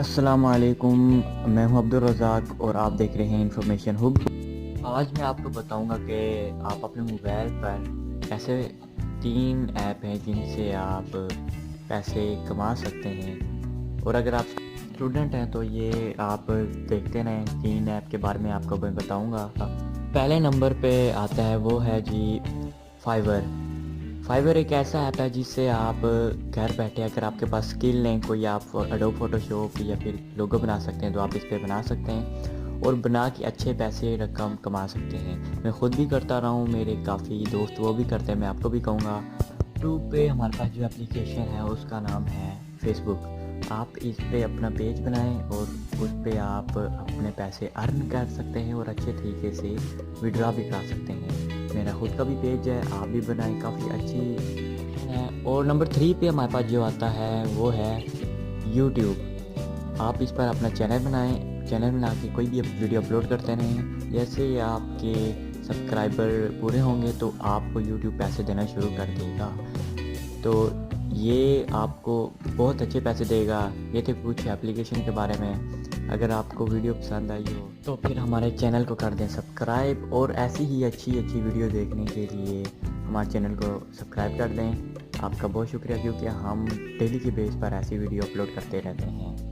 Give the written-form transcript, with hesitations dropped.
अस्सलाम वालेकुम। मैं हूं अब्दुल रज़ाक और आप देख रहे हैं इन्फॉर्मेशन हब। आज मैं आपको बताऊंगा कि आप अपने मोबाइल पर ऐसे 3 ऐप हैं जिनसे आप पैसे कमा सकते हैं। और अगर आप स्टूडेंट हैं तो ये आप देखते रहें। 3 ऐप के बारे में आपको मैं बताऊंगा। पहले नंबर पे आता है वो है जी फाइवर। फाइवर एक ऐसा ऐप है जिससे आप घर बैठे, अगर आपके पास स्किल नहीं, कोई आप एडोब फोटोशॉप या फिर लोगो बना सकते हैं तो आप इस पे बना सकते हैं और बना के अच्छे पैसे रकम कमा सकते हैं। मैं ख़ुद भी करता रहा हूँ, मेरे काफ़ी दोस्त वो भी करते हैं, मैं आपको भी कहूँगा। यूट्यूब पे हमारे पास जो एप्लीकेशन है उसका नाम है फेसबुक। आप इस पे अपना पेज बनाएं और उस पे आप अपने पैसे अर्न कर सकते हैं और अच्छे तरीके से विड्रॉ भी करा सकते हैं। मेरा खुद का भी पेज है, आप भी बनाएं, काफ़ी अच्छी है। और नंबर 3 पे हमारे पास जो आता है वो है यूट्यूब। आप इस पर अपना चैनल बनाएं, चैनल बना के कोई भी वीडियो अपलोड करते रहें। जैसे ही आपके सब्सक्राइबर पूरे होंगे तो आपको यूट्यूब पैसे देना शुरू कर देगा। तो ये आपको बहुत अच्छे पैसे देगा। ये थे कुछ एप्लीकेशन के बारे में। अगर आपको वीडियो पसंद आई हो तो फिर हमारे चैनल को कर दें सब्सक्राइब, और ऐसी ही अच्छी अच्छी वीडियो देखने के लिए हमारे चैनल को सब्सक्राइब कर दें। आपका बहुत शुक्रिया, क्योंकि हम डेली के बेस पर ऐसी वीडियो अपलोड करते रहते हैं।